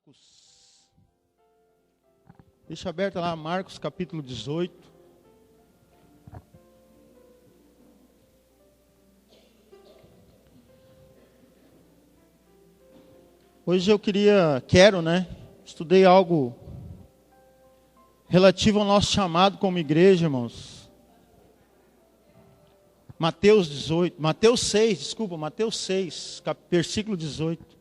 Marcos. Deixa aberto lá, Marcos capítulo 18. Hoje eu estudei algo relativo ao nosso chamado como igreja, irmãos. Mateus 6, versículo 18.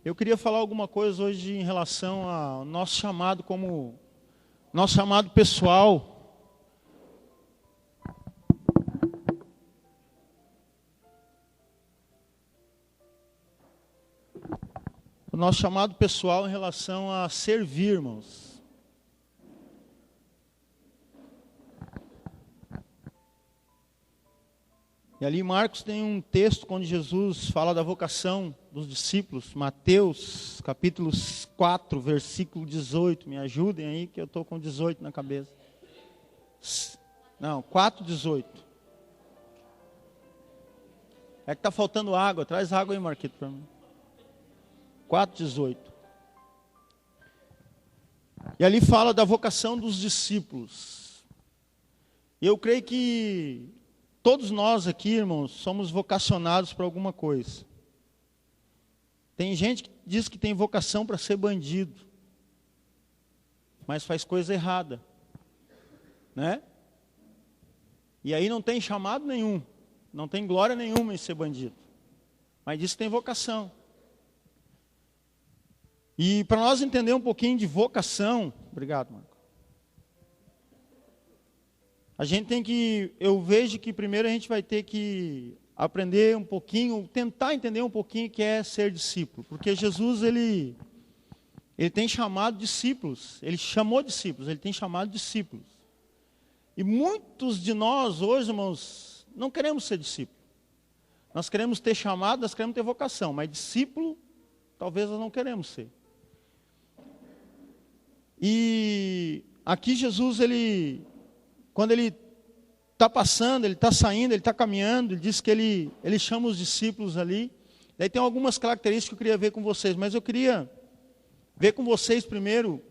Eu queria falar alguma coisa hoje em relação ao nosso chamado pessoal. O nosso chamado pessoal em relação a servir, irmãos. E ali em Marcos tem um texto onde Jesus fala da vocação dos discípulos. Mateus, capítulo 4, versículo 18. Me ajudem aí que eu estou com 18 na cabeça. Não, 4, 18. É que está faltando água. Traz água aí, Marquito, para mim. 4:18. E ali fala da vocação dos discípulos. Eu creio que todos nós aqui, irmãos, somos vocacionados para alguma coisa. Tem gente que diz que tem vocação para ser bandido, mas faz coisa errada, né? E aí não tem chamado nenhum, não tem glória nenhuma em ser bandido, mas diz que tem vocação. E para nós entender um pouquinho de vocação, obrigado, Marco. Eu vejo que primeiro a gente vai ter que aprender um pouquinho, tentar entender um pouquinho o que é ser discípulo. Porque Jesus, ele tem chamado discípulos, ele chamou discípulos, ele tem chamado discípulos. E muitos de nós hoje, irmãos, não queremos ser discípulo. Nós queremos ter chamado, nós queremos ter vocação, mas discípulo, talvez nós não queremos ser. E aqui Jesus, quando ele está passando, ele está saindo, ele está caminhando, ele diz que ele chama os discípulos ali. Daí tem algumas características que eu queria ver com vocês, mas eu queria ver com vocês primeiro,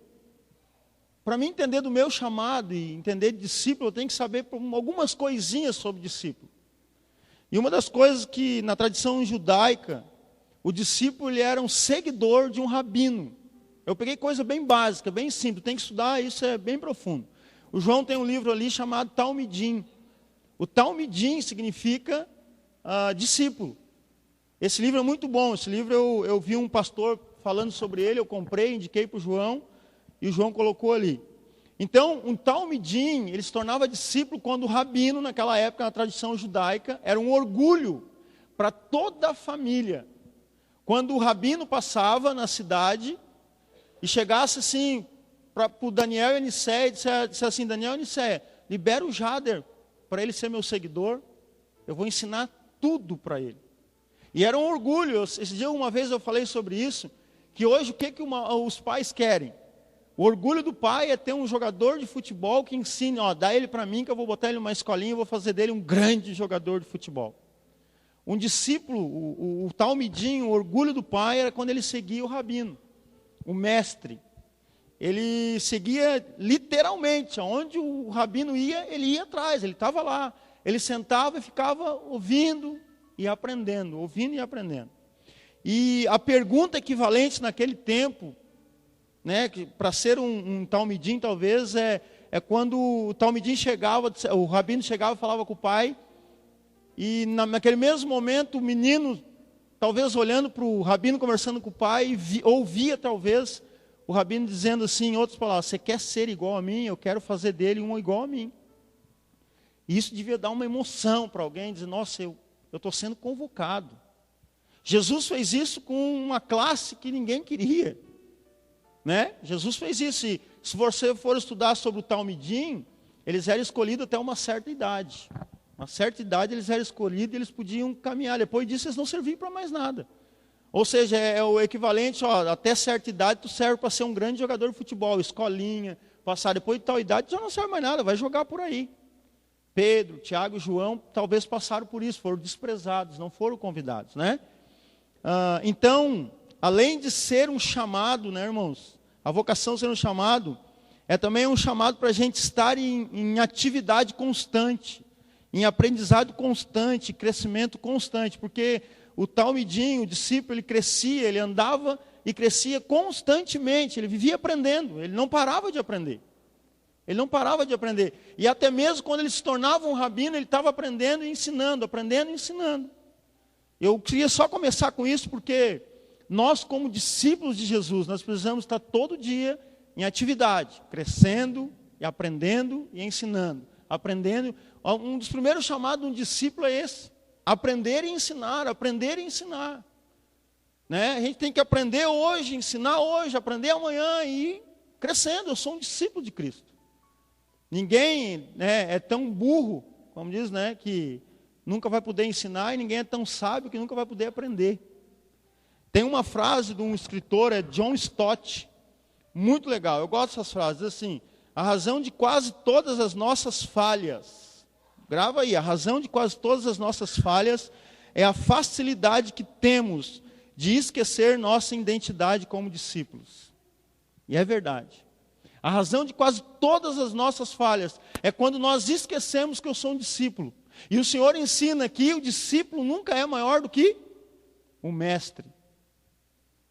para mim entender do meu chamado e entender de discípulo, eu tenho que saber algumas coisinhas sobre discípulo. E uma das coisas que na tradição judaica, o discípulo ele era um seguidor de um rabino. Eu peguei coisa bem básica, bem simples, tem que estudar, isso é bem profundo. O João tem um livro ali chamado Talmidim. O Talmidim significa discípulo. Esse livro é muito bom, esse livro eu vi um pastor falando sobre ele, eu comprei, indiquei para o João, e o João colocou ali. Então, um Talmidim, ele se tornava discípulo quando o rabino, naquela época, na tradição judaica, era um orgulho para toda a família. Quando o rabino passava na cidade e chegasse assim para o Daniel e Aniceia, e disse assim: Daniel e Aniceia, libera o Jader para ele ser meu seguidor, eu vou ensinar tudo para ele. E era um orgulho. Esse dia, uma vez eu falei sobre isso, que hoje o que os pais querem? O orgulho do pai é ter um jogador de futebol que ensine, dá ele para mim que eu vou botar ele numa escolinha e vou fazer dele um grande jogador de futebol. Um discípulo, o Talmidim, o orgulho do pai era quando ele seguia o rabino, o mestre. Ele seguia literalmente, aonde o rabino ia, ele ia atrás, ele estava lá. Ele sentava e ficava ouvindo e aprendendo, ouvindo e aprendendo. E a pergunta equivalente naquele tempo, né, para ser um Talmidim talvez, é quando o Talmidim chegava, o rabino chegava e falava com o pai, e naquele mesmo momento o menino, talvez olhando para o rabino conversando com o pai, ouvia talvez o rabino dizendo assim, em outras palavras: você quer ser igual a mim? Eu quero fazer dele um igual a mim. E isso devia dar uma emoção para alguém, dizer: nossa, eu estou sendo convocado. Jesus fez isso com uma classe que ninguém queria, né? Jesus fez isso. E se você for estudar sobre o Talmidim, eles eram escolhidos até uma certa idade. Uma certa idade eles eram escolhidos e eles podiam caminhar. Depois disso eles não serviam para mais nada. Ou seja, é o equivalente, até certa idade tu serve para ser um grande jogador de futebol, escolinha, passar depois de tal idade tu já não serve mais nada, vai jogar por aí. Pedro, Tiago e João talvez passaram por isso, foram desprezados, não foram convidados, né? Então, além de ser um chamado, né, irmãos? A vocação ser um chamado, é também um chamado para a gente estar em atividade constante, em aprendizado constante, crescimento constante, porque o talmidinho, o discípulo, ele crescia, ele andava e crescia constantemente, ele vivia aprendendo, ele não parava de aprender. Ele não parava de aprender. E até mesmo quando ele se tornava um rabino, ele estava aprendendo e ensinando, aprendendo e ensinando. Eu queria só começar com isso, porque nós, como discípulos de Jesus, nós precisamos estar todo dia em atividade, crescendo e aprendendo e ensinando. Aprendendo. Um dos primeiros chamados de um discípulo é esse: aprender e ensinar, aprender e ensinar. Né? A gente tem que aprender hoje, ensinar hoje, aprender amanhã e ir crescendo. Eu sou um discípulo de Cristo. Ninguém, né, é tão burro, como diz, né, que nunca vai poder ensinar, e ninguém é tão sábio que nunca vai poder aprender. Tem uma frase de um escritor, é John Stott, muito legal, eu gosto dessas frases, assim: a razão de quase todas as nossas falhas, grava aí, a razão de quase todas as nossas falhas é a facilidade que temos de esquecer nossa identidade como discípulos. E é verdade. A razão de quase todas as nossas falhas é quando nós esquecemos que eu sou um discípulo. E o Senhor ensina que o discípulo nunca é maior do que o mestre.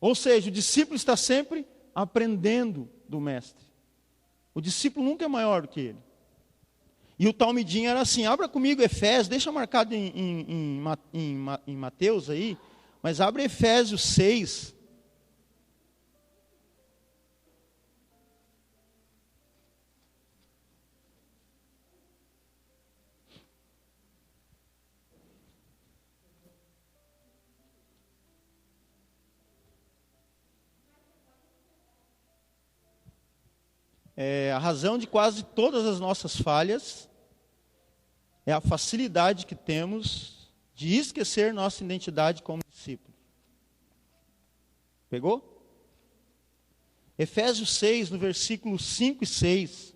Ou seja, o discípulo está sempre aprendendo do mestre. O discípulo nunca é maior do que ele. E o talmidinho era assim: abra comigo Efésios, deixa marcado em Mateus aí, mas abre Efésios 6. A razão de quase todas as nossas falhas é a facilidade que temos de esquecer nossa identidade como discípulo. Pegou? Efésios 6, no versículo 5 e 6,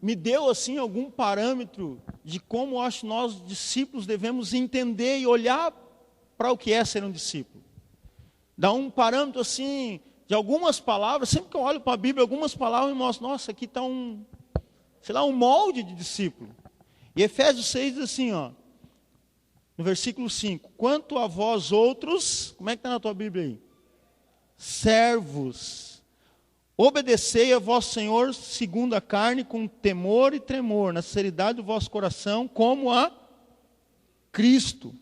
me deu assim algum parâmetro de como acho nós discípulos devemos entender e olhar para o que é ser um discípulo. Dá um parâmetro assim de algumas palavras. Sempre que eu olho para a Bíblia, algumas palavras me mostram: nossa, aqui está um molde de discípulo. E Efésios 6 diz assim, ó, no versículo 5: quanto a vós outros, como é que está na tua Bíblia aí? Servos, obedecei a vosso Senhor segundo a carne, com temor e tremor, na sinceridade do vosso coração, como a Cristo,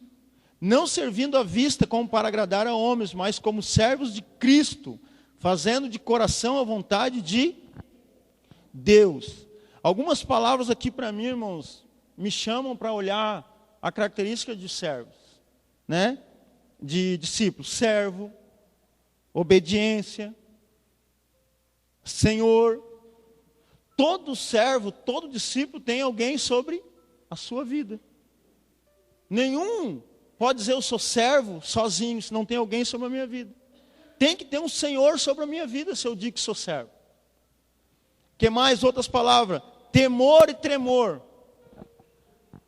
não servindo à vista como para agradar a homens, mas como servos de Cristo, fazendo de coração a vontade de Deus. Algumas palavras aqui para mim, irmãos, me chamam para olhar a característica de servos, né? De discípulos: servo, obediência, Senhor. Todo servo, todo discípulo tem alguém sobre a sua vida. Nenhum pode dizer eu sou servo sozinho se não tem alguém sobre a minha vida. Tem que ter um Senhor sobre a minha vida se eu digo que sou servo. Que mais? Outras palavras: temor e tremor.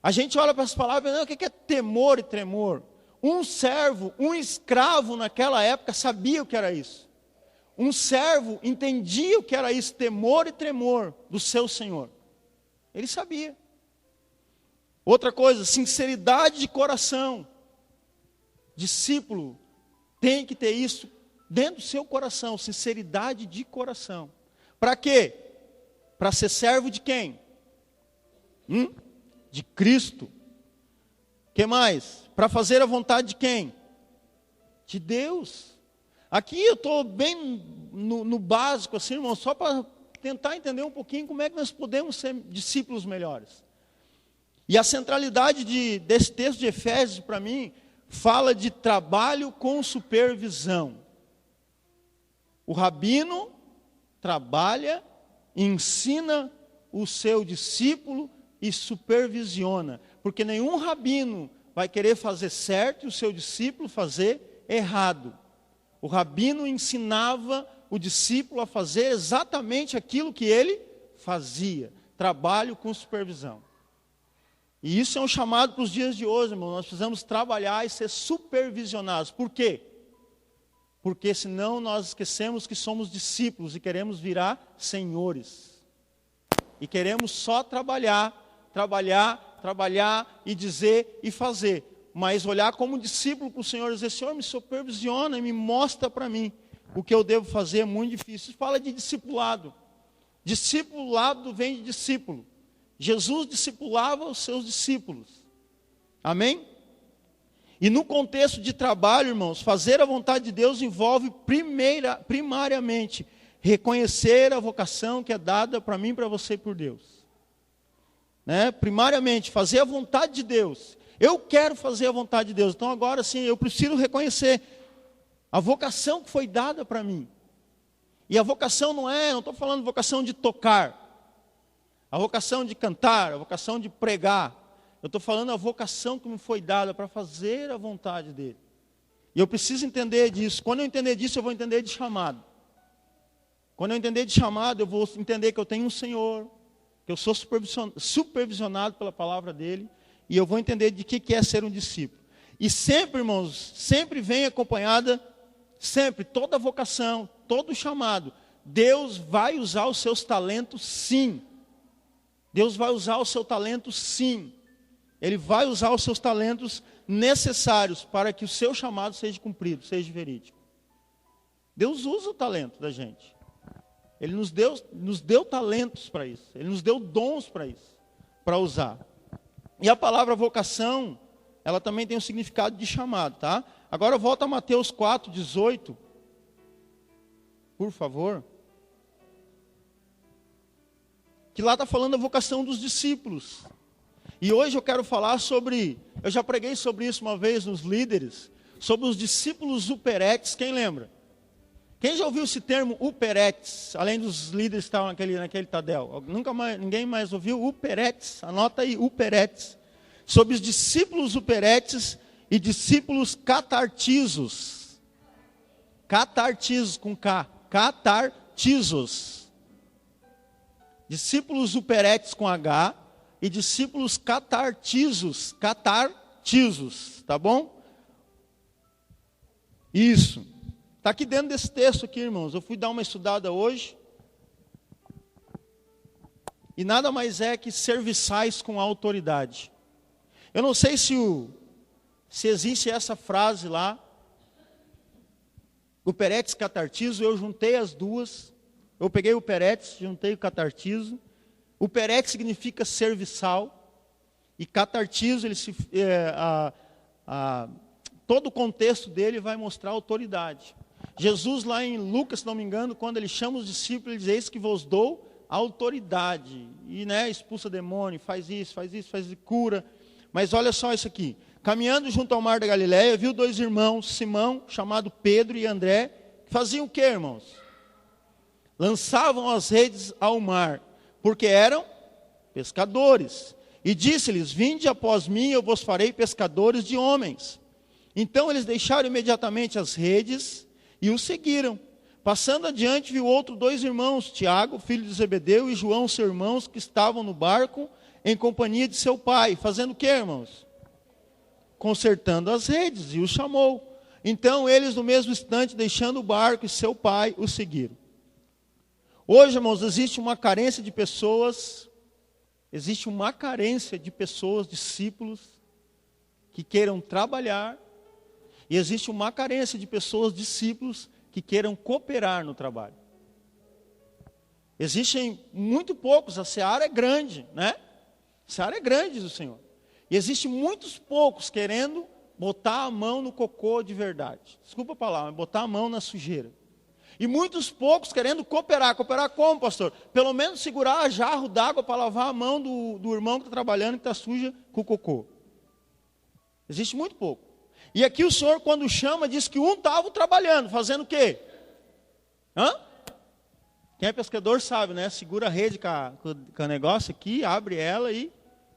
A gente olha para essas palavras e o que é temor e tremor? Um servo, um escravo naquela época sabia o que era isso. Um servo entendia o que era isso, temor e tremor do seu Senhor. Ele sabia. Outra coisa, sinceridade de coração. Discípulo tem que ter isso dentro do seu coração, sinceridade de coração. Para quê? Para ser servo de quem? De Cristo. O que mais? Para fazer a vontade de quem? De Deus. Aqui eu estou bem no básico, assim, irmão, só para tentar entender um pouquinho como é que nós podemos ser discípulos melhores. E a centralidade desse texto de Efésios, para mim, fala de trabalho com supervisão. O rabino trabalha, ensina o seu discípulo e supervisiona. Porque nenhum rabino vai querer fazer certo e o seu discípulo fazer errado. O rabino ensinava o discípulo a fazer exatamente aquilo que ele fazia. trabalho com supervisão. E isso é um chamado para os dias de hoje, irmão. Nós precisamos trabalhar e ser supervisionados. Por quê? Porque senão nós esquecemos que somos discípulos e queremos virar senhores. E queremos só trabalhar e dizer e fazer. Mas olhar como discípulo para o Senhor e dizer, Senhor, me supervisiona e me mostra para mim o que eu devo fazer. É muito difícil. Isso fala de discipulado. Discipulado vem de discípulo. Jesus discipulava os seus discípulos. Amém? E no contexto de trabalho, irmãos, fazer a vontade de Deus envolve primariamente reconhecer a vocação que é dada para mim, para você e por Deus. Né? Primariamente, fazer a vontade de Deus. Eu quero fazer a vontade de Deus. Então agora sim, eu preciso reconhecer a vocação que foi dada para mim. E a vocação não estou falando vocação de tocar, a vocação de cantar, a vocação de pregar. Eu estou falando a vocação que me foi dada para fazer a vontade dele. E eu preciso entender disso. Quando eu entender disso, eu vou entender de chamado. Quando eu entender de chamado, eu vou entender que eu tenho um Senhor, que eu sou supervisionado pela palavra dele, e eu vou entender de que é ser um discípulo. E sempre, irmãos, sempre vem acompanhada, sempre, toda vocação, todo chamado, Deus vai usar os seus talentos, sim. Deus vai usar o seu talento, sim. Ele vai usar os seus talentos necessários para que o seu chamado seja cumprido, seja verídico. Deus usa o talento da gente. Ele nos deu talentos para isso. Ele nos deu dons para isso, para usar. E a palavra vocação, ela também tem um significado de chamado, tá? Agora volta a Mateus 4:18. Por favor. Que lá está falando da vocação dos discípulos. E hoje eu quero falar sobre, eu já preguei sobre isso uma vez nos líderes, sobre os discípulos uperetes, quem lembra? Quem já ouviu esse termo uperetes, além dos líderes que estavam naquele Tadel? Ninguém mais ouviu uperetes? Anota aí, uperetes. Sobre os discípulos uperetes e discípulos catartizos. Catartizos com K. Catartizos. Discípulos uperetes com H e discípulos catartizos. Catartizos, tá bom? Isso. Está aqui dentro desse texto aqui, irmãos. Eu fui dar uma estudada hoje. E nada mais é que serviçais com autoridade. Eu não sei se existe essa frase lá. O peretes catartizo, eu juntei as duas. Eu peguei o peretes, juntei o catartizo. O peretes significa serviçal. E catartizo, todo o contexto dele vai mostrar autoridade. Jesus lá em Lucas, se não me engano, quando ele chama os discípulos, ele diz, eis que vos dou autoridade. E expulsa demônio, faz isso, cura. Mas olha só isso aqui. Caminhando junto ao mar da Galileia, viu dois irmãos, Simão, chamado Pedro, e André, que faziam o que, irmãos? Lançavam as redes ao mar, porque eram pescadores. E disse-lhes, vinde após mim, eu vos farei pescadores de homens. Então eles deixaram imediatamente as redes e o seguiram. Passando adiante, viu dois irmãos, Tiago, filho de Zebedeu, e João, seus irmãos, que estavam no barco, em companhia de seu pai. Fazendo o que, irmãos? Consertando as redes, e os chamou. Então eles, no mesmo instante, deixando o barco e seu pai, o seguiram. Hoje, irmãos, existe uma carência de pessoas, discípulos, que queiram trabalhar, e existe uma carência de pessoas, discípulos, que queiram cooperar no trabalho. Existem muito poucos, a seara é grande, né? A seara é grande do Senhor. E existem muitos poucos querendo botar a mão no cocô de verdade. Desculpa a palavra, mas botar a mão na sujeira. E muitos poucos querendo cooperar. Cooperar como, pastor? Pelo menos segurar a jarro d'água para lavar a mão do irmão que está trabalhando e que está suja com o cocô. Existe muito pouco. E aqui o Senhor, quando chama, diz que um estava trabalhando, fazendo o quê? Quem é pescador sabe, né? Segura a rede com o negócio aqui, abre ela e...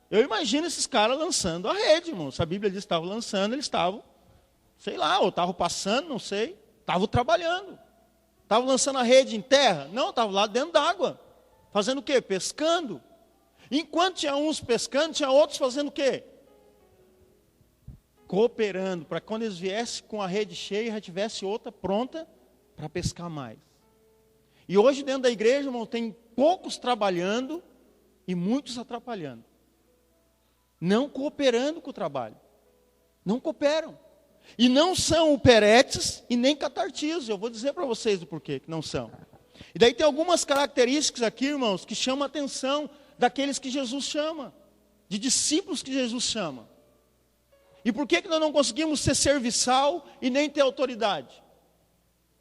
Eu imagino esses caras lançando a rede, irmão. Se a Bíblia diz que estavam lançando, eles estavam, sei lá, ou estavam passando, não sei. Estavam trabalhando. Estavam lançando a rede em terra? Não, estavam lá dentro d'água. Fazendo o quê? Pescando. Enquanto tinha uns pescando, tinha outros fazendo o quê? Cooperando, para quando eles viessem com a rede cheia, já tivesse outra pronta para pescar mais. E hoje dentro da igreja, irmão, tem poucos trabalhando e muitos atrapalhando. Não cooperando com o trabalho. Não cooperam. E não são uperetes e nem catartisos. Eu vou dizer para vocês o porquê que não são. E daí tem algumas características aqui, irmãos, que chamam a atenção daqueles que Jesus chama. De discípulos que Jesus chama. E por que nós não conseguimos ser serviçal e nem ter autoridade?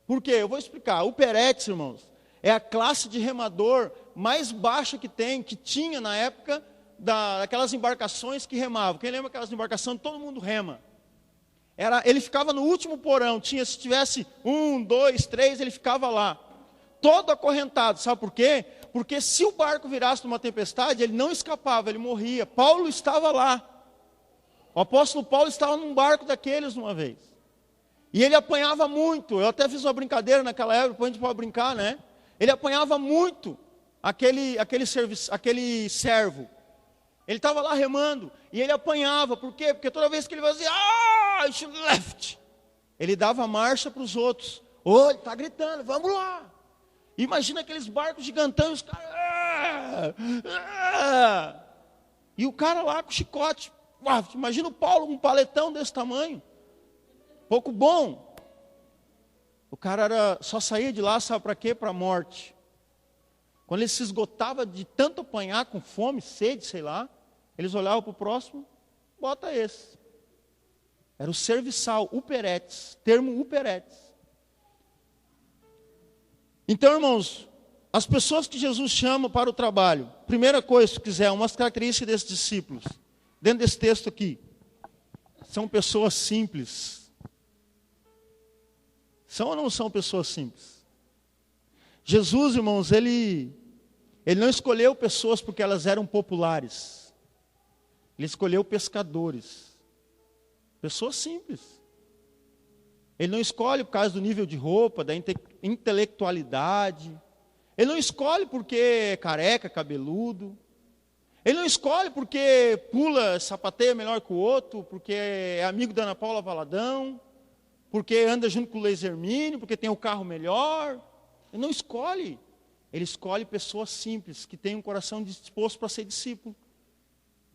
Por quê? Eu vou explicar. Uperetes, irmãos, é a classe de remador mais baixa que tinha na época daquelas embarcações que remavam. Quem lembra aquelas embarcações? Todo mundo rema. Ele ficava no último porão, se tivesse 1, 2, 3, ele ficava lá. Todo acorrentado, sabe por quê? Porque se o barco virasse numa tempestade, ele não escapava, ele morria. Paulo estava lá. O apóstolo Paulo estava num barco daqueles uma vez. E ele apanhava muito. Eu até fiz uma brincadeira naquela época, depois a gente pode brincar, né? Ele apanhava muito aquele servo. Ele estava lá remando e ele apanhava. Por quê? Porque toda vez que ele fazia, left, ele dava marcha para os outros. Ele está gritando, vamos lá. Imagina aqueles barcos gigantões, os caras. E o cara lá com chicote. Imagina o Paulo com um paletão desse tamanho. Pouco bom. O cara só saía de lá, sabe para quê? Para a morte. Quando ele se esgotava de tanto apanhar com fome, sede, sei lá, eles olhavam para o próximo, bota esse. Era o serviçal, uperetes, termo uperetes. Então, irmãos, as pessoas que Jesus chama para o trabalho, primeira coisa, se quiser, umas características desses discípulos, dentro desse texto aqui, são pessoas simples. São ou não são pessoas simples? Jesus, irmãos, ele não escolheu pessoas porque elas eram populares. Ele escolheu pescadores. Pessoas simples. Ele não escolhe por causa do nível de roupa, da intelectualidade. Ele não escolhe porque é careca, cabeludo. Ele não escolhe porque pula, sapateia melhor que o outro, porque é amigo da Ana Paula Valadão, porque anda junto com o Luiz Hermínio, porque tem o carro melhor. Ele não escolhe. Ele escolhe pessoas simples, que têm um coração disposto para ser discípulo.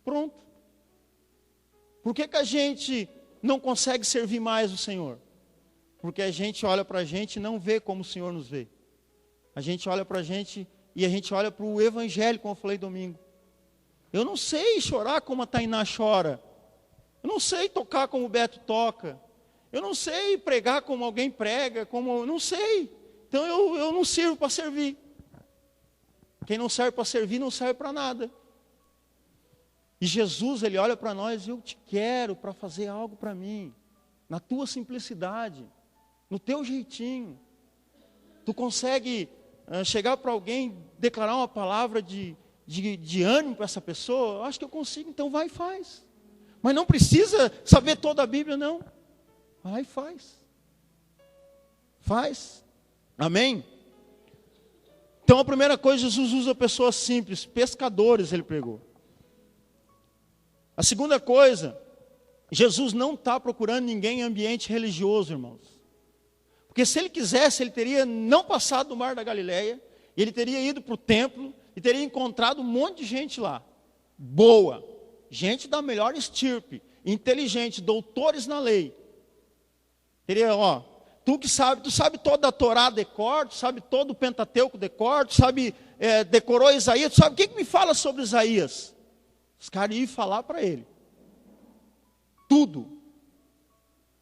Pronto. Por que a gente não consegue servir mais o Senhor? Porque a gente olha para a gente e não vê como o Senhor nos vê. A gente olha para a gente e a gente olha para o Evangelho, como eu falei domingo. Eu não sei chorar como a Tainá chora. Eu não sei tocar como o Beto toca. Eu não sei pregar como alguém prega, eu não sei. Então eu não sirvo para servir. Quem não serve para servir não serve para nada. E Jesus, ele olha para nós, eu te quero para fazer algo para mim. Na tua simplicidade, no teu jeitinho. Tu consegue chegar para alguém, declarar uma palavra de ânimo para essa pessoa? Eu acho que eu consigo, então vai e faz. Mas não precisa saber toda a Bíblia, não. Vai lá e faz. Faz. Amém? Então a primeira coisa, Jesus usa pessoas simples, pescadores, ele pregou. A segunda coisa, Jesus não está procurando ninguém em ambiente religioso, irmãos. Porque se ele quisesse, ele teria não passado do mar da Galileia, e ele teria ido para o templo, e teria encontrado um monte de gente lá. Boa. Gente da melhor estirpe, inteligente, doutores na lei. Teria, tu sabe toda a Torá decor, tu sabe todo o Pentateuco decor, tu sabe, decorou Isaías, tu sabe o que me fala sobre Isaías? Os caras iam falar para ele. Tudo.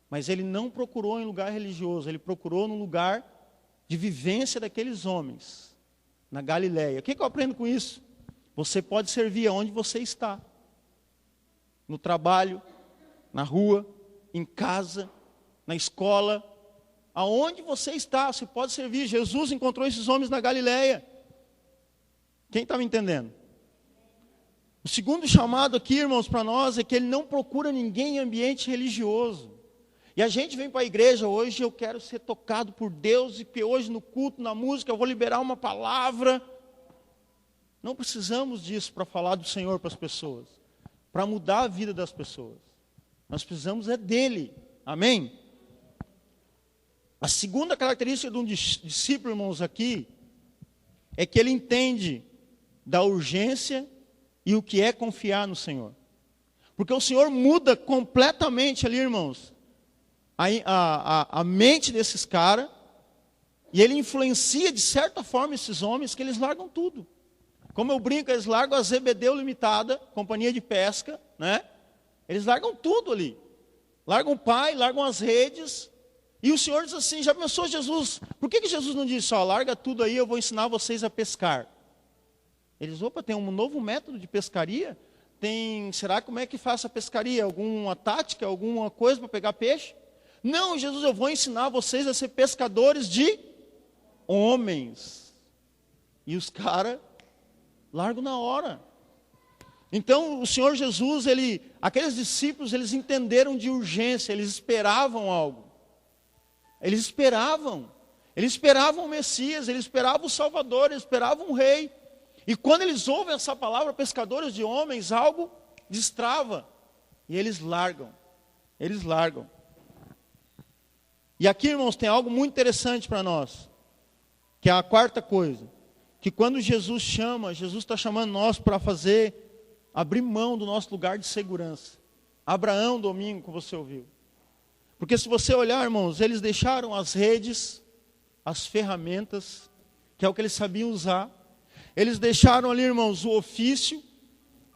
Mas ele não procurou em lugar religioso, ele procurou no lugar de vivência daqueles homens, na Galileia. O que eu aprendo com isso? Você pode servir aonde você está. No trabalho, na rua, em casa, na escola, aonde você está, você pode servir. Jesus encontrou esses homens na Galileia. Quem está me entendendo? O segundo chamado aqui, irmãos, para nós, é que ele não procura ninguém em ambiente religioso. E a gente vem para a igreja hoje, eu quero ser tocado por Deus, e que hoje no culto, na música, eu vou liberar uma palavra. Não precisamos disso para falar do Senhor para as pessoas, para mudar a vida das pessoas. Nós precisamos é dele. Amém? A segunda característica de um discípulo, irmãos, aqui, é que ele entende da urgência e o que é confiar no Senhor. Porque o Senhor muda completamente ali, irmãos, a mente desses caras, e ele influencia de certa forma esses homens que eles largam tudo. Como eu brinco, eles largam a Zebedeu Limitada, companhia de pesca, né? Eles largam tudo ali. Largam o pai, largam as redes. E o Senhor diz assim, já pensou Jesus? Por que Jesus não disse, larga tudo aí, eu vou ensinar vocês a pescar? Eles, tem um novo método de pescaria? Será como é que faz a pescaria? Alguma tática, alguma coisa para pegar peixe? Não, Jesus, eu vou ensinar vocês a ser pescadores de homens. E os caras largam na hora. Então, o Senhor Jesus, aqueles discípulos, eles entenderam de urgência, eles esperavam algo. Eles esperavam o Messias, eles esperavam o Salvador, eles esperavam o Rei. E quando eles ouvem essa palavra, pescadores de homens, algo destrava. E eles largam. E aqui, irmãos, tem algo muito interessante para nós. Que é a quarta coisa. Que quando Jesus chama, Jesus está chamando nós para abrir mão do nosso lugar de segurança. Abraão, domingo, que você ouviu. Porque se você olhar, irmãos, eles deixaram as redes, as ferramentas, que é o que eles sabiam usar. Eles deixaram ali, irmãos, o ofício,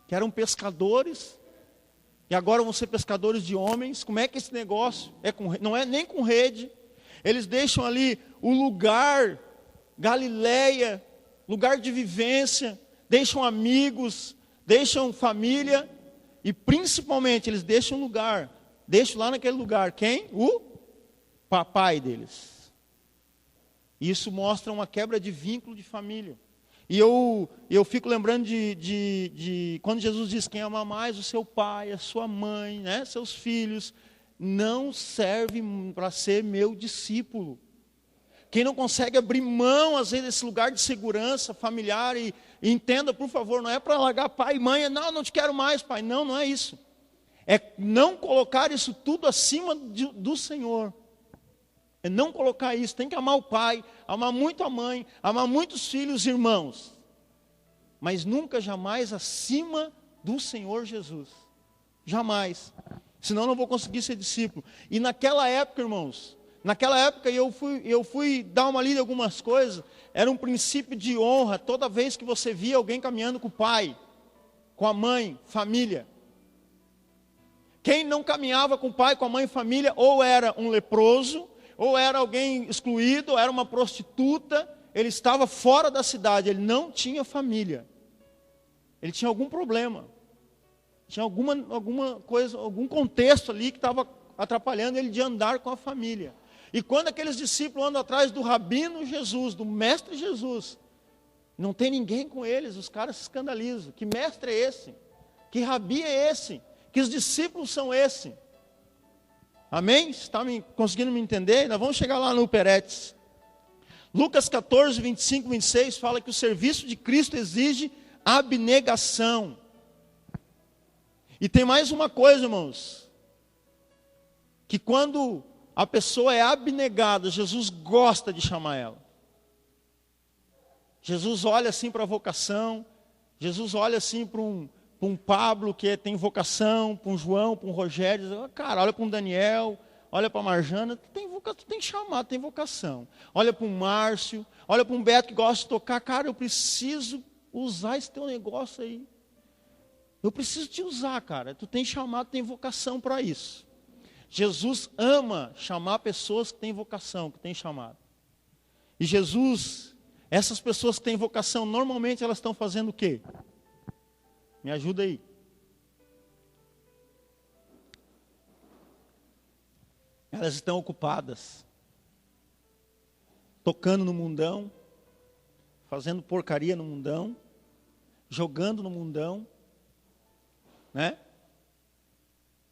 que eram pescadores, e agora vão ser pescadores de homens. Como é que esse negócio não é nem com rede. Eles deixam ali o lugar, Galileia, lugar de vivência, deixam amigos, deixam família, e principalmente eles deixam lá naquele lugar, quem? O papai deles. Isso mostra uma quebra de vínculo de família. E eu fico lembrando de quando Jesus diz, quem ama mais o seu pai, a sua mãe, né, seus filhos, não serve para ser meu discípulo. Quem não consegue abrir mão, às vezes, desse lugar de segurança familiar, e entenda, por favor, não é para largar pai e mãe, não te quero mais, pai. Não é isso. É não colocar isso tudo acima do Senhor. É não colocar isso. Tem que amar o pai, amar muito a mãe, amar muito os filhos e irmãos. Mas nunca, jamais acima do Senhor Jesus. Jamais. Senão não vou conseguir ser discípulo. E naquela época, irmãos, eu fui dar uma lida em algumas coisas, era um princípio de honra toda vez que você via alguém caminhando com o pai, com a mãe, família. Quem não caminhava com o pai, com a mãe e família, ou era um leproso, ou era alguém excluído, ou era uma prostituta, ele estava fora da cidade, ele não tinha família. Ele tinha algum problema. Tinha alguma coisa, algum contexto ali que estava atrapalhando ele de andar com a família. E quando aqueles discípulos andam atrás do rabino Jesus, do mestre Jesus, não tem ninguém com eles, os caras se escandalizam. Que mestre é esse? Que rabi é esse? Que os discípulos são esse? Amém? Você está conseguindo me entender? Nós vamos chegar lá no Peretes. Lucas 14, 25, 26 fala que o serviço de Cristo exige abnegação. E tem mais uma coisa, irmãos. Que quando a pessoa é abnegada, Jesus gosta de chamar ela. Jesus olha assim para a vocação. Jesus olha assim para um Pablo que tem vocação, para um João, para um Rogério. Diz, cara, olha para um Daniel, olha para a Marjana, tu tem que chamar, tem vocação. Olha para um Márcio, olha para um Beto que gosta de tocar. Cara, eu preciso usar esse teu negócio aí. Eu preciso te usar, cara. Tu tem chamado, tem vocação para isso. Jesus ama chamar pessoas que têm vocação, que têm chamado. E Jesus, essas pessoas que têm vocação, normalmente elas estão fazendo o quê? Me ajuda aí. Elas estão ocupadas, tocando no mundão, fazendo porcaria no mundão, jogando no mundão, né?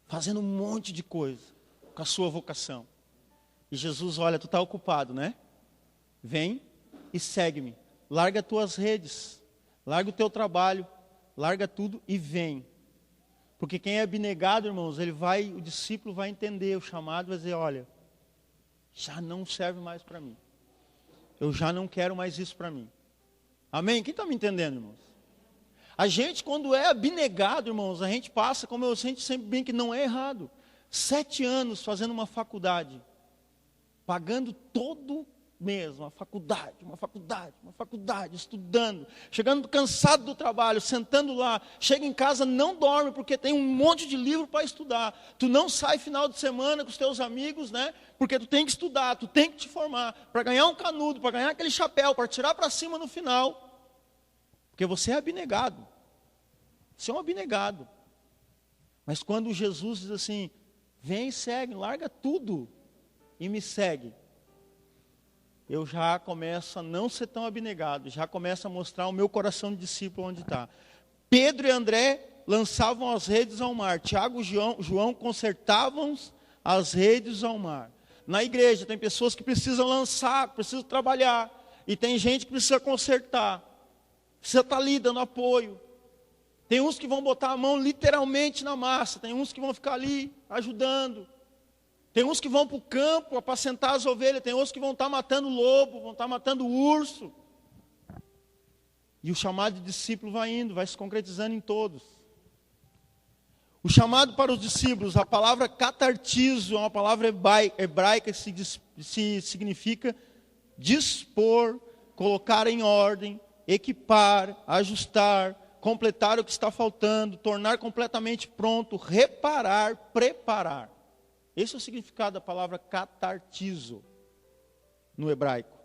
Fazendo um monte de coisa com a sua vocação. E Jesus, olha, tu está ocupado, né? Vem e segue-me. Larga as tuas redes. Larga o teu trabalho, larga tudo e vem. Porque quem é abnegado, irmãos, o discípulo vai entender o chamado, vai dizer, olha, já não serve mais para mim. Eu já não quero mais isso para mim. Amém? Quem está me entendendo, irmãos? A gente, quando é abnegado, irmãos, a gente passa, como eu sinto sempre bem que não é errado, 7 anos fazendo uma faculdade, pagando todo mês, uma faculdade, estudando, chegando cansado do trabalho, sentando lá, chega em casa, não dorme, porque tem um monte de livro para estudar, tu não sai final de semana com os teus amigos, né, porque tu tem que estudar, tu tem que te formar, para ganhar um canudo, para ganhar aquele chapéu, para tirar para cima no final, porque você é abnegado, você é um abnegado, mas quando Jesus diz assim, vem e segue, larga tudo e me segue, eu já começo a não ser tão abnegado, já começo a mostrar o meu coração de discípulo onde está. Pedro e André lançavam as redes ao mar, Tiago e João consertavam as redes ao mar. Na igreja tem pessoas que precisam lançar, precisam trabalhar, e tem gente que precisa consertar, precisa estar ali dando apoio. Tem uns que vão botar a mão literalmente na massa, tem uns que vão ficar ali ajudando. Tem uns que vão para o campo apacentar as ovelhas, tem outros que vão estar matando lobo, vão estar matando urso. E o chamado de discípulo vai indo, vai se concretizando em todos. O chamado para os discípulos, a palavra catartizo, é uma palavra hebraica que significa dispor, colocar em ordem, equipar, ajustar, completar o que está faltando, tornar completamente pronto, reparar, preparar. Esse é o significado da palavra catartizo no hebraico.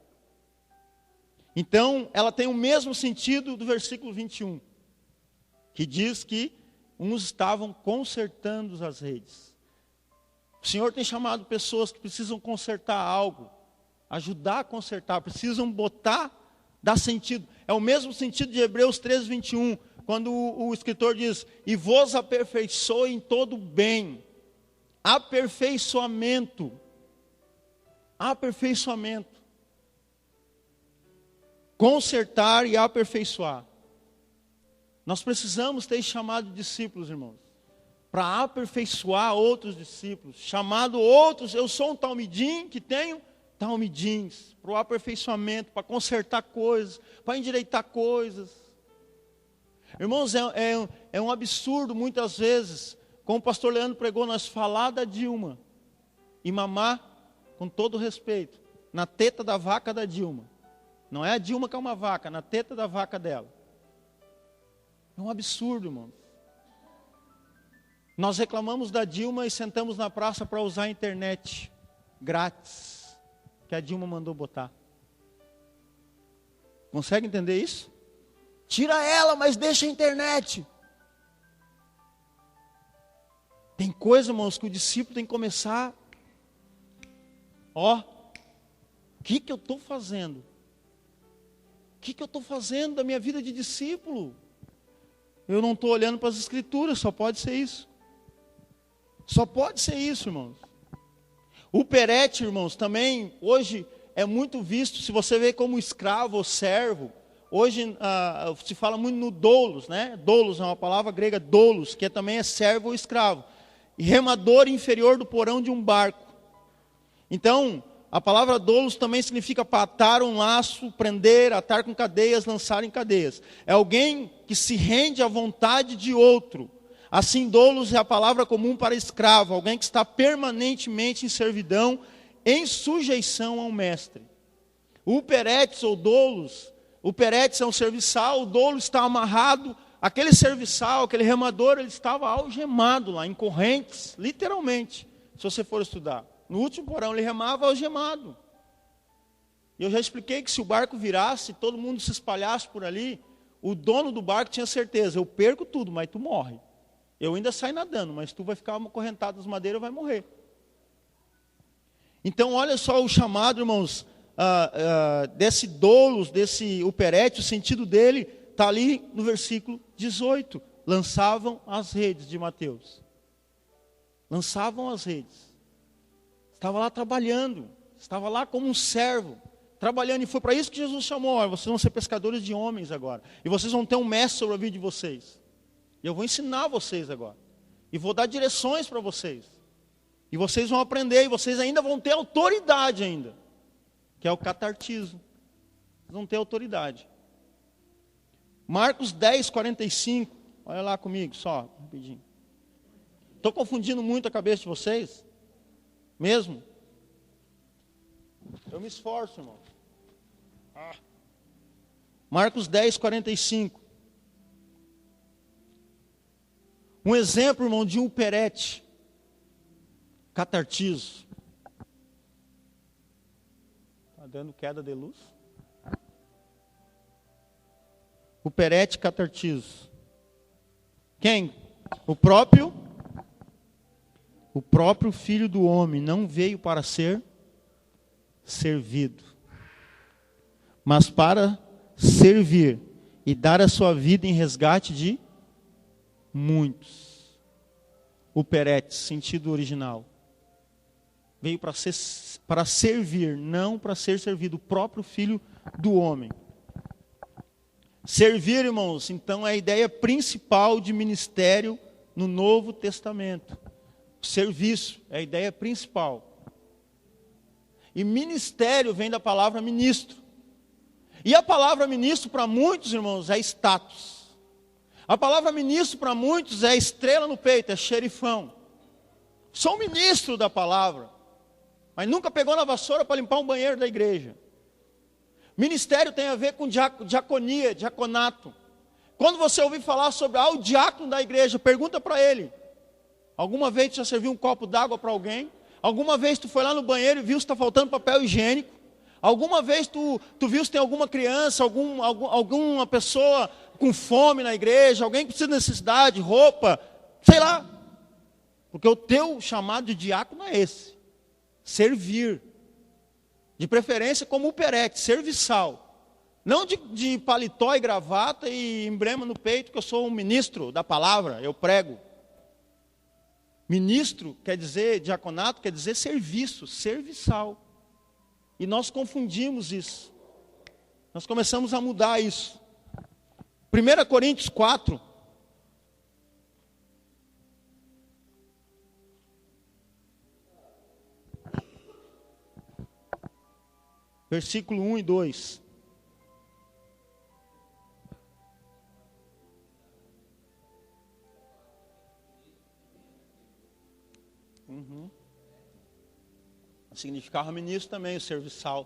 Então, ela tem o mesmo sentido do versículo 21, que diz que uns estavam consertando as redes. O Senhor tem chamado pessoas que precisam consertar algo, ajudar a consertar, precisam dar sentido. É o mesmo sentido de Hebreus 13, 21, quando o escritor diz, e vos aperfeiçoe em todo bem. Aperfeiçoamento. Consertar e aperfeiçoar. Nós precisamos ter chamado discípulos, irmãos, para aperfeiçoar outros discípulos, chamado outros, eu sou um talmidim que tenho talmidins, para o aperfeiçoamento, para consertar coisas, para endireitar coisas. Irmãos, é um absurdo muitas vezes, como o pastor Leandro pregou, nós falar da Dilma e mamar, com todo respeito, na teta da vaca da Dilma. Não é a Dilma que é uma vaca, na teta da vaca dela. É um absurdo, irmãos. Nós reclamamos da Dilma e sentamos na praça para usar a internet grátis, que a Dilma mandou botar. Consegue entender isso? Tira ela, mas deixa a internet. Tem coisa, irmãos, que o discípulo tem que começar. O que eu estou fazendo? O que eu estou fazendo da minha vida de discípulo? Eu não estou olhando para as escrituras, só pode ser isso. Só pode ser isso, irmãos. O perete, irmãos, também, hoje é muito visto, se você vê como escravo ou servo, hoje se fala muito no doulos, né? Doulos é uma palavra grega, doulos, que também é servo ou escravo. E remador inferior do porão de um barco. Então, a palavra doulos também significa para atar um laço, prender, atar com cadeias, lançar em cadeias. É alguém que se rende à vontade de outro. Assim, doulos é a palavra comum para escravo, alguém que está permanentemente em servidão, em sujeição ao mestre. O peretes ou doulos, o peretes é um serviçal, o doulo está amarrado. Aquele serviçal, aquele remador, ele estava algemado lá, em correntes, literalmente, se você for estudar. No último porão ele remava algemado. E eu já expliquei que se o barco virasse, todo mundo se espalhasse por ali, o dono do barco tinha certeza, eu perco tudo, mas tu morre. Eu ainda saio nadando, mas tu vai ficar acorrentado nas madeiras e vai morrer. Então olha só o chamado, irmãos, desse doulos, desse uperete, o sentido dele está ali no versículo 18. Lançavam as redes de Mateus. Lançavam as redes. Estava lá trabalhando. Estava lá como um servo. trabalhando, e foi para isso que Jesus chamou. Olha, vocês vão ser pescadores de homens agora. E vocês vão ter um mestre sobre a vida de vocês. E eu vou ensinar vocês agora. E vou dar direções para vocês. E vocês vão aprender, e vocês ainda vão ter autoridade ainda. Que é o catartismo. Vocês vão ter autoridade. Marcos 10, 45. Olha lá comigo, só, rapidinho. Estou confundindo muito a cabeça de vocês? Mesmo? Eu me esforço, irmão. Marcos 10, 45. Um exemplo, irmão, de um perete. Catartizo. Está dando queda de luz? O perete catartizo. Quem? O próprio Filho do Homem não veio para ser servido, mas para servir e dar a sua vida em resgate de muitos. O perete, sentido original, veio para servir, não para ser servido, o próprio Filho do Homem. Servir, irmãos, então é a ideia principal de ministério no Novo Testamento. Serviço é a ideia principal. E ministério vem da palavra ministro. E a palavra ministro para muitos, irmãos, é status. A palavra ministro para muitos é estrela no peito, é xerifão. Sou ministro da palavra, mas nunca pegou na vassoura para limpar um banheiro da igreja. Ministério tem a ver com diaconia, diaconato. Quando você ouvir falar sobre o diácono da igreja, pergunta para ele. Alguma vez tu já serviu um copo d'água para alguém? Alguma vez tu foi lá no banheiro e viu se está faltando papel higiênico? Alguma vez tu viu se tem alguma criança, alguma pessoa com fome na igreja, alguém que precisa de necessidade, roupa, sei lá. Porque o teu chamado de diácono é esse. Servir. De preferência como o perete, serviçal. Não de paletó e gravata e emblema no peito, que eu sou um ministro da palavra, eu prego. Ministro quer dizer, diaconato quer dizer serviço, serviçal. E nós confundimos isso. Nós começamos a mudar isso. 1 Coríntios 4. Versículo 1 e 2. Significava ministro também, o serviçal.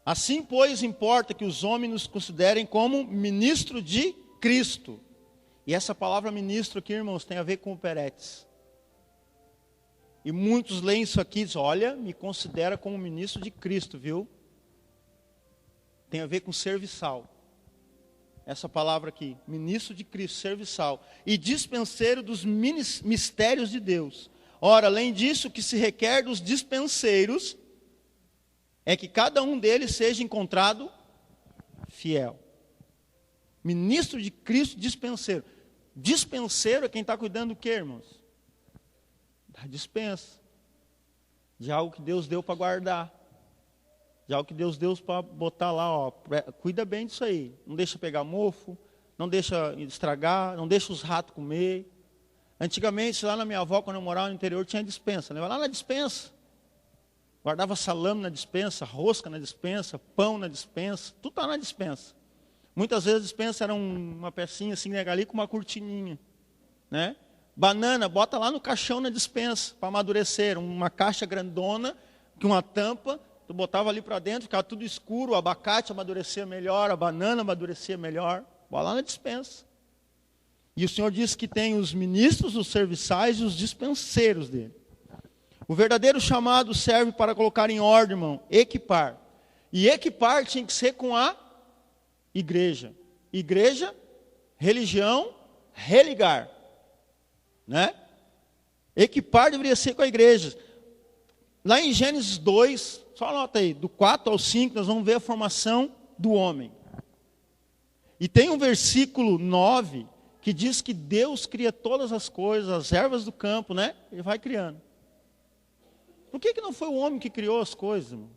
Assim, pois, importa que os homens nos considerem como ministro de Cristo. E essa palavra ministro aqui, irmãos, tem a ver com o peretes. E muitos leem isso aqui e dizem, olha, me considera como ministro de Cristo, viu? Tem a ver com serviçal. Essa palavra aqui, ministro de Cristo, serviçal. E dispenseiro dos mistérios de Deus. Ora, além disso, o que se requer dos dispenseiros é que cada um deles seja encontrado fiel. Ministro de Cristo, dispenseiro. Dispenseiro é quem está cuidando do quê, irmãos? Da dispensa. De algo que Deus deu para guardar. De algo que Deus deu para botar lá, ó, cuida bem disso aí. Não deixa pegar mofo, não deixa estragar, não deixa os ratos comer. Antigamente, lá na minha avó, quando eu morava no interior, tinha dispensa. Leva lá na dispensa. Guardava salame na dispensa, rosca na dispensa, pão na dispensa, tudo está na dispensa. Muitas vezes a dispensa era uma pecinha assim, ali com uma cortininha. Né? Banana, bota lá no caixão na dispensa, para amadurecer. Uma caixa grandona, com uma tampa, tu botava ali para dentro, ficava tudo escuro, o abacate amadurecia melhor, a banana amadurecia melhor. Bota lá na dispensa. E o Senhor disse que tem os ministros, os serviçais e os dispenseiros dele. O verdadeiro chamado serve para colocar em ordem, irmão, equipar. E equipar tinha que ser com a igreja. Igreja, religião, religar. Né? Equipar deveria ser com a igreja. Lá em Gênesis 2, só anota aí, do 4 ao 5, nós vamos ver a formação do homem. E tem um versículo 9, que diz que Deus cria todas as coisas, as ervas do campo, né? Ele vai criando. Por que não foi o homem que criou as coisas, irmão?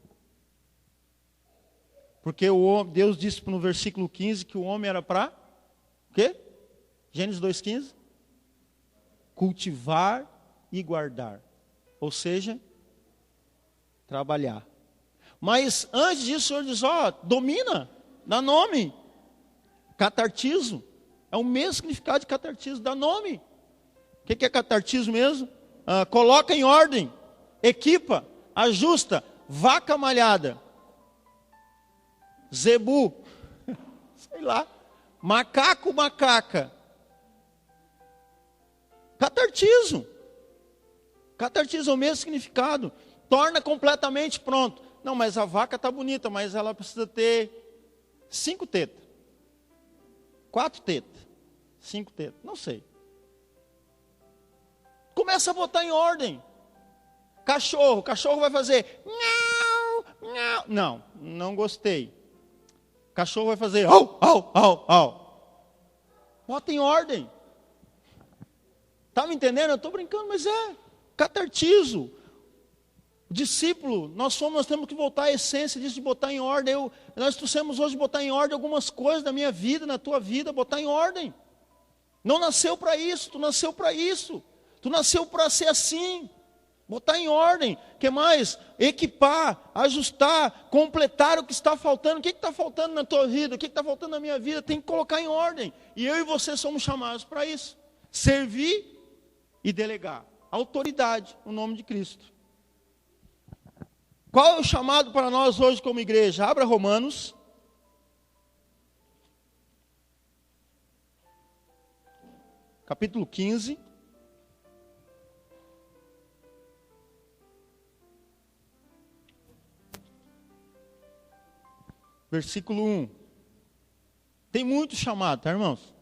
Porque Deus disse no versículo 15 que o homem era para o quê? Gênesis 2,15? Cultivar e guardar. Ou seja, trabalhar. Mas antes disso o Senhor diz, domina, dá nome. Catartismo. É o mesmo significado de catartismo, dá nome. O que é catartismo mesmo? Coloca em ordem, equipa, ajusta, vaca malhada. Zebu, sei lá, macaco, macaca. Catartismo. Catartismo é o mesmo significado. Torna completamente pronto. Não, mas a vaca está bonita, mas ela precisa ter 5 tetas. 4 tetas. 5 tetas, não sei. Começa a botar em ordem. Cachorro vai fazer não, não, não gostei. Cachorro vai fazer au, au, au, au. Bota em ordem. Tá me entendendo? Eu estou brincando, mas é catartizo. Discípulo, nós temos que voltar à essência disso, de botar em ordem. Nós trouxemos hoje botar em ordem algumas coisas da minha vida, na tua vida, botar em ordem. Não nasceu para isso, tu nasceu para isso. Tu nasceu para ser assim. Botar em ordem. O que mais? Equipar, ajustar, completar o que está faltando. O que está faltando na tua vida? O que está faltando na minha vida? Tem que colocar em ordem. E eu e você somos chamados para isso. Servir e delegar. Autoridade, o nome de Cristo. Qual é o chamado para nós hoje como igreja? Abra Romanos. Capítulo 15. Versículo 1. Tem muito chamado, tá, irmãos?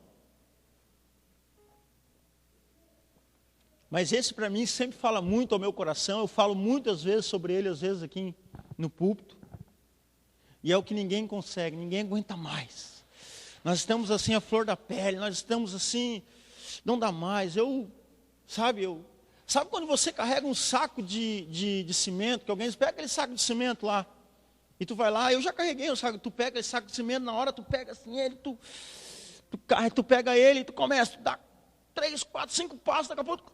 Mas esse para mim sempre fala muito ao meu coração. Eu falo muitas vezes sobre ele, às vezes aqui no púlpito. E é o que ninguém consegue, ninguém aguenta mais. Nós estamos assim à flor da pele, nós estamos assim, não dá mais. Sabe quando você carrega um saco de cimento, que alguém diz, pega aquele saco de cimento lá. E tu vai lá, eu já carreguei um saco, tu pega esse saco de cimento, na hora tu pega assim ele, tu pega ele e tu começa, tu dá 3, 4, 5 passos, daqui a pouco.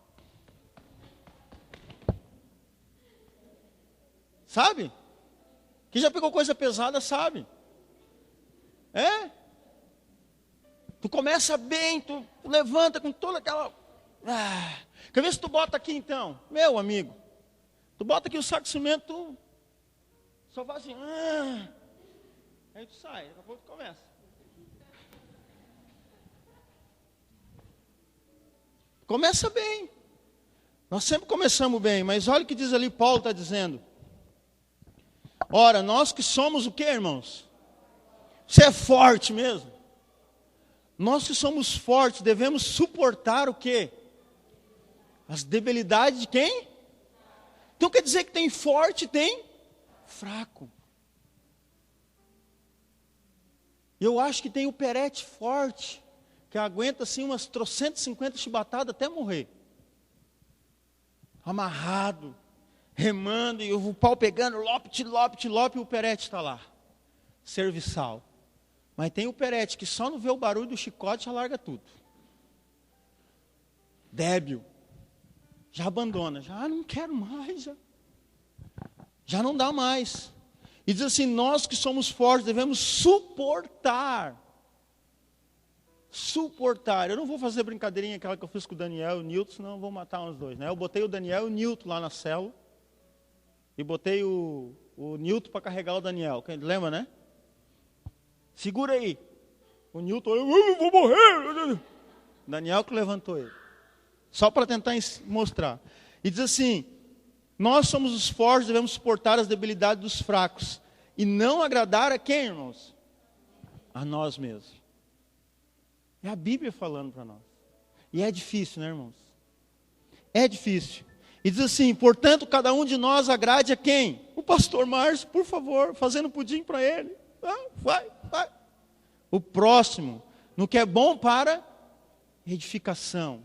Sabe? Quem já pegou coisa pesada sabe. É? Tu começa bem, tu levanta com toda aquela... Quer ver se tu bota aqui então? Meu amigo, tu bota aqui o saco de cimento, tu só faz assim... Aí tu sai, daqui a pouco tu começa. Começa bem. Nós sempre começamos bem, mas olha o que diz ali, Paulo está dizendo. Ora, nós que somos o quê, irmãos? Você é forte mesmo? Nós que somos fortes, devemos suportar o quê? As debilidades de quem? Então quer dizer que tem forte e tem fraco. Eu acho que tem o perete forte, que aguenta assim umas 350 chibatadas até morrer. Amarrado, remando, e o pau pegando, lope, e o perete está lá. Serviçal. Mas tem o perete que só não vê o barulho do chicote já larga tudo. Débil. Já abandona, já não quero mais, já não dá mais. E diz assim, nós que somos fortes devemos suportar. Suportar. Eu não vou fazer brincadeirinha aquela que eu fiz com o Daniel e o Nilton, senão eu vou matar uns dois. Né? Eu botei o Daniel e o Nilton lá na célula. E botei o Nilton para carregar o Daniel. Lembra, né? Segura aí. O Nilton, eu vou morrer. Daniel que levantou ele. Só para tentar mostrar. E diz assim, nós somos os fortes, devemos suportar as debilidades dos fracos. E não agradar a quem, irmãos? A nós mesmos. É a Bíblia falando para nós. E é difícil, né, irmãos? É difícil. E diz assim, portanto, cada um de nós agrade a quem? O pastor Márcio, por favor, fazendo pudim para ele. Vai. O próximo, no que é bom para edificação.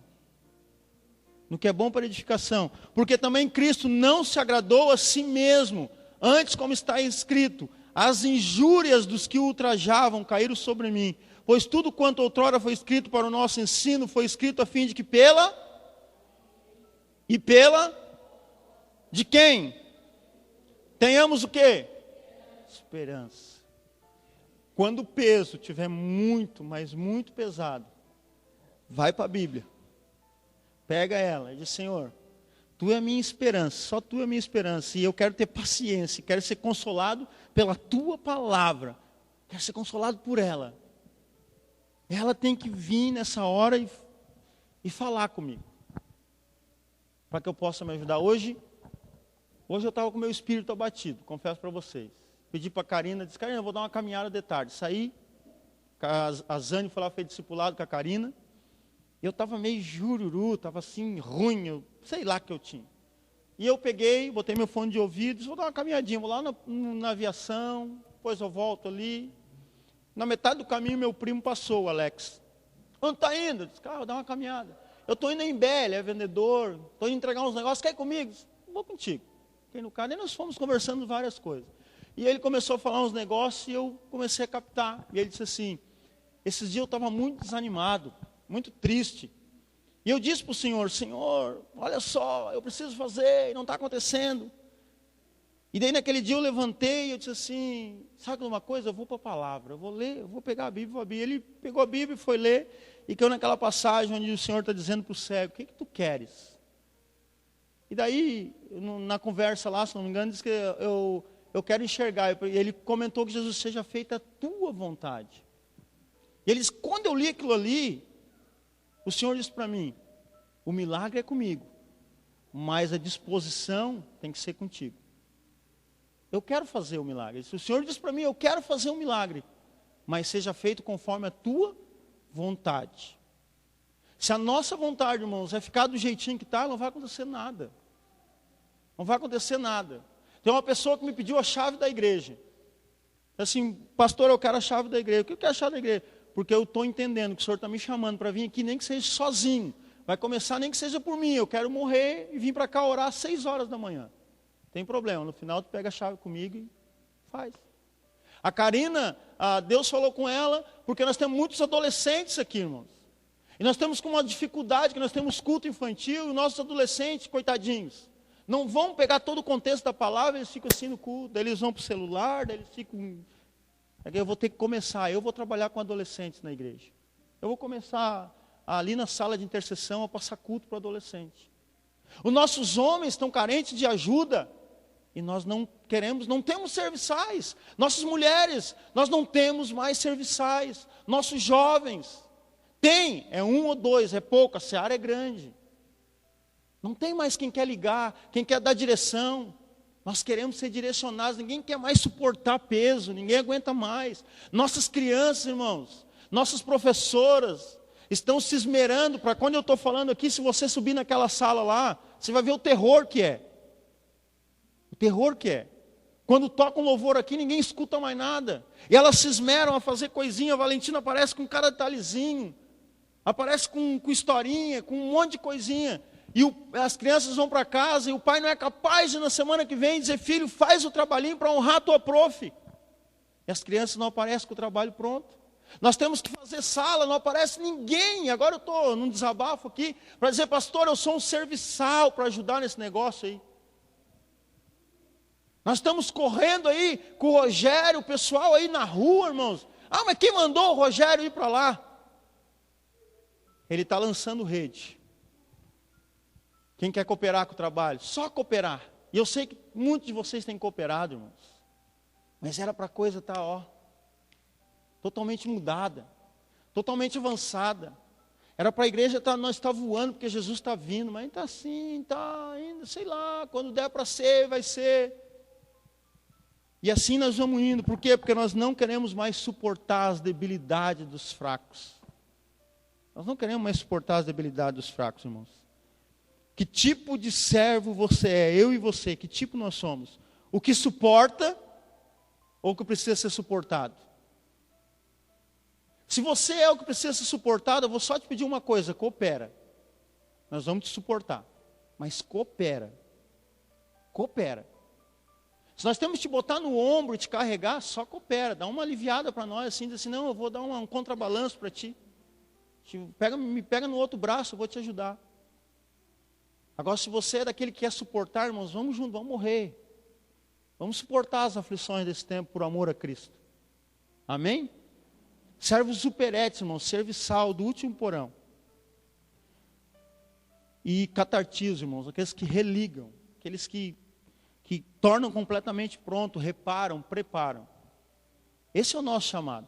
no que é bom para edificação. Porque também Cristo não se agradou a si mesmo, antes, como está escrito, as injúrias dos que o ultrajavam caíram sobre mim. Pois tudo quanto outrora foi escrito para o nosso ensino, foi escrito a fim de que de quem? Tenhamos o quê? Esperança. Quando o peso estiver muito, mas muito pesado, vai para a Bíblia. Pega ela e diz, Senhor, Tu é a minha esperança, só Tu é a minha esperança. E eu quero ter paciência, quero ser consolado pela Tua palavra. Quero ser consolado por ela. Ela tem que vir nessa hora e falar comigo. Para que eu possa me ajudar. Hoje eu estava com o meu espírito abatido, confesso para vocês. Pedi para a Karina, disse, Karina, eu vou dar uma caminhada de tarde. Saí, a Zane foi lá, fez discipulado com a Karina. Eu estava meio jururu, estava assim, ruim, sei lá o que eu tinha. E eu peguei, botei meu fone de ouvido, disse, vou dar uma caminhadinha, vou lá na aviação, depois eu volto ali. Na metade do caminho, meu primo passou, o Alex. Onde está indo? Eu disse, cara, vou dar uma caminhada. Eu estou indo em Belém, é vendedor, estou indo entregar uns negócios, quer ir comigo? Disse, vou contigo. Fiquei no carro, e nós fomos conversando várias coisas. E ele começou a falar uns negócios e eu comecei a captar. E ele disse assim, esses dias eu estava muito desanimado, muito triste. E eu disse para o Senhor, Senhor, olha só, eu preciso fazer, e não está acontecendo. E daí naquele dia eu levantei e eu disse assim, sabe uma coisa, eu vou para a palavra, eu vou ler, eu vou pegar a Bíblia, Ele pegou a Bíblia e foi ler, e caiu naquela passagem onde o Senhor está dizendo para o cego, o que tu queres? E daí, na conversa lá, se não me engano, diz que eu quero enxergar. E ele comentou que Jesus seja feita a tua vontade. E ele disse, quando eu li aquilo ali, o Senhor disse para mim, o milagre é comigo, mas a disposição tem que ser contigo. Eu quero fazer o milagre. O Senhor disse para mim, eu quero fazer um milagre, mas seja feito conforme a tua vontade. Se a nossa vontade, irmãos, é ficar do jeitinho que está, não vai acontecer nada. Não vai acontecer nada. Tem uma pessoa que me pediu a chave da igreja. Assim, pastor, eu quero a chave da igreja. O que eu quero a chave da igreja? Porque eu estou entendendo que o Senhor está me chamando para vir aqui, nem que seja sozinho. Vai começar nem que seja por mim. Eu quero morrer e vir para cá orar às 6 horas da manhã. Tem problema. No final, tu pega a chave comigo e faz. A Karina, Deus falou com ela, porque nós temos muitos adolescentes aqui, irmãos. E nós temos com uma dificuldade, que nós temos culto infantil, e nossos adolescentes, coitadinhos, não vão pegar todo o contexto da palavra, eles ficam assim no culto, daí eles vão para o celular, daí eles ficam... Eu vou ter que começar, eu vou trabalhar com adolescentes na igreja. Eu vou começar ali na sala de intercessão a passar culto para o adolescente. Os nossos homens estão carentes de ajuda, e nós não temos serviçais. Nossas mulheres, nós não temos mais serviçais. Nossos jovens, é 1 ou 2, é pouco, a seara é grande. Não tem mais quem quer ligar, quem quer dar direção. Nós queremos ser direcionados, ninguém quer mais suportar peso, ninguém aguenta mais. Nossas crianças, irmãos, nossas professoras, estão se esmerando para quando eu estou falando aqui, se você subir naquela sala lá, você vai ver o terror que é. O terror que é. Quando toca um louvor aqui, ninguém escuta mais nada. E elas se esmeram a fazer coisinha, a Valentina aparece com cara de detalhezinho, aparece com historinha, com um monte de coisinha. E as crianças vão para casa e o pai não é capaz de na semana que vem dizer, filho, faz o trabalhinho para honrar a tua prof. E as crianças não aparecem com o trabalho pronto. Nós temos que fazer sala, não aparece ninguém. Agora eu estou num desabafo aqui para dizer, pastor, eu sou um serviçal para ajudar nesse negócio aí. Nós estamos correndo aí com o Rogério, o pessoal aí na rua, irmãos. Ah, mas quem mandou o Rogério ir para lá? Ele está lançando rede. Quem quer cooperar com o trabalho? Só cooperar. E eu sei que muitos de vocês têm cooperado, irmãos. Mas era para a coisa estar, totalmente mudada. Totalmente avançada. Era para a igreja nós estar voando, porque Jesus está vindo. Mas está assim, está ainda, sei lá. Quando der para ser, vai ser. E assim nós vamos indo. Por quê? Porque nós não queremos mais suportar as debilidades dos fracos. Nós não queremos mais suportar as debilidades dos fracos, irmãos. Que tipo de servo você é? Eu e você, que tipo nós somos? O que suporta ou o que precisa ser suportado? Se você é o que precisa ser suportado, eu vou só te pedir uma coisa, coopera. nós vamos te suportar. Mas coopera. Coopera. Se nós temos que te botar no ombro e te carregar, só coopera. Dá uma aliviada para nós, assim, diz assim, não, eu vou dar um contrabalanço para ti. Me pega no outro braço, eu vou te ajudar. Agora, se você é daquele que quer suportar, irmãos, vamos juntos, vamos morrer. Vamos suportar as aflições desse tempo por amor a Cristo. Amém? Serve os superetes, irmãos, serviçal do último porão. E catartizo, irmãos, aqueles que religam, aqueles que tornam completamente pronto, reparam, preparam. Esse é o nosso chamado.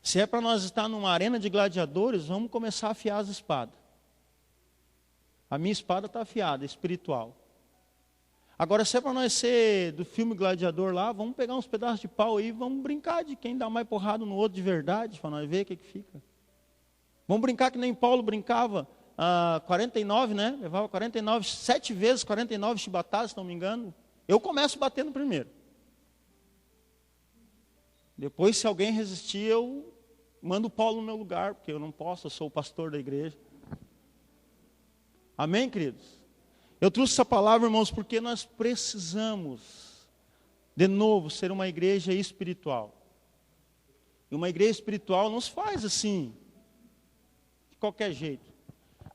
Se é para nós estar numa arena de gladiadores, vamos começar a afiar as espadas. A minha espada está afiada, espiritual. Agora, se é para nós ser do filme Gladiador lá, vamos pegar uns pedaços de pau aí, vamos brincar de quem dá mais porrada no outro de verdade, para nós ver o que fica. Vamos brincar que nem Paulo brincava, 49, né? Levava 49, 7 vezes 49 chibatadas, se não me engano. Eu começo batendo primeiro. Depois, se alguém resistir, eu mando o Paulo no meu lugar, porque eu não posso, eu sou o pastor da igreja. Amém, queridos? Eu trouxe essa palavra, irmãos, porque nós precisamos, de novo, ser uma igreja espiritual. E uma igreja espiritual não se faz assim, de qualquer jeito.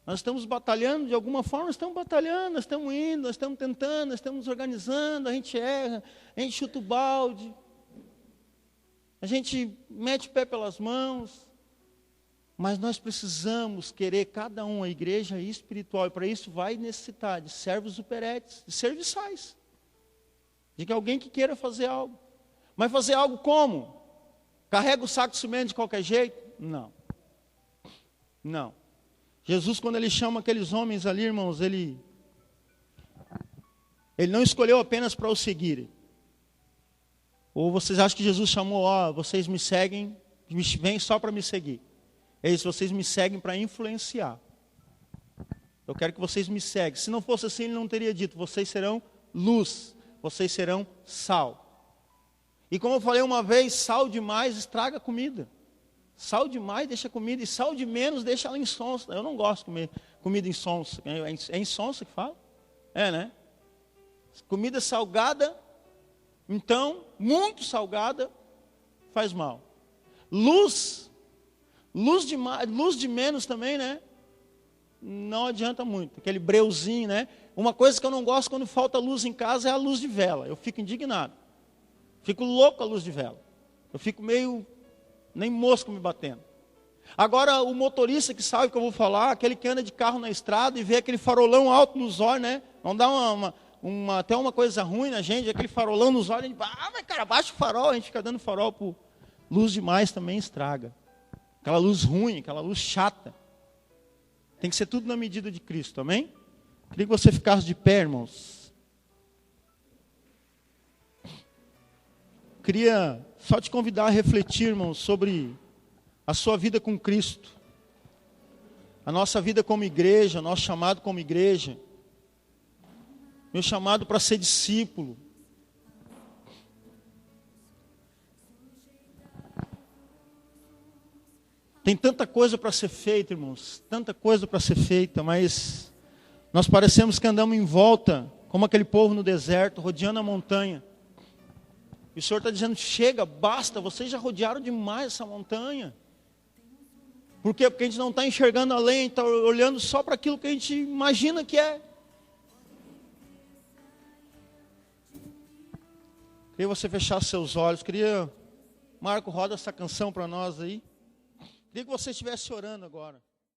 Nós estamos batalhando, de alguma forma, nós estamos batalhando, nós estamos indo, nós estamos tentando, nós estamos nos organizando, a gente erra, a gente chuta o balde, a gente mete o pé pelas mãos. Mas nós precisamos querer cada um a igreja espiritual. E para isso vai necessitar de servos superetes, de serviçais. De que alguém que queira fazer algo. Mas fazer algo como? Carrega o saco de cimento de qualquer jeito? Não. Não. Jesus, quando ele chama aqueles homens ali, irmãos, ele não escolheu apenas para o seguirem. Ou vocês acham que Jesus chamou, vocês me seguem, vêm só para me seguir. É isso, vocês me seguem para influenciar. Eu quero que vocês me seguem. Se não fosse assim, ele não teria dito, vocês serão luz, vocês serão sal. E como eu falei uma vez, sal demais estraga a comida. Sal demais deixa a comida, e sal de menos deixa ela insonsa. Eu não gosto de comer comida insonsa. É insonsa que fala? É, né? Comida salgada, então, muito salgada, faz mal. Luz de menos também, né? Não adianta muito. Aquele breuzinho, né? Uma coisa que eu não gosto quando falta luz em casa é a luz de vela. Eu fico indignado. Fico louco com a luz de vela. Eu fico meio, nem mosco me batendo. Agora, o motorista que sabe o que eu vou falar, aquele que anda de carro na estrada e vê aquele farolão alto nos olhos, né? Não dá até uma coisa ruim na gente, aquele farolão nos olhos, a gente fala, mas cara, baixa o farol, a gente fica dando farol por luz demais também estraga. Aquela luz ruim, aquela luz chata. Tem que ser tudo na medida de Cristo, amém? Queria que você ficasse de pé, irmãos. Queria só te convidar a refletir, irmãos, sobre a sua vida com Cristo. A nossa vida como igreja, nosso chamado como igreja. Meu chamado para ser discípulo. Tem tanta coisa para ser feita, irmãos, tanta coisa para ser feita, mas nós parecemos que andamos em volta, como aquele povo no deserto, rodeando a montanha. E o Senhor está dizendo, chega, basta, vocês já rodearam demais essa montanha. Por quê? Porque a gente não está enxergando além, está olhando só para aquilo que a gente imagina que é. Queria você fechar seus olhos, Marco, roda essa canção para nós aí. Queria que você estivesse orando agora.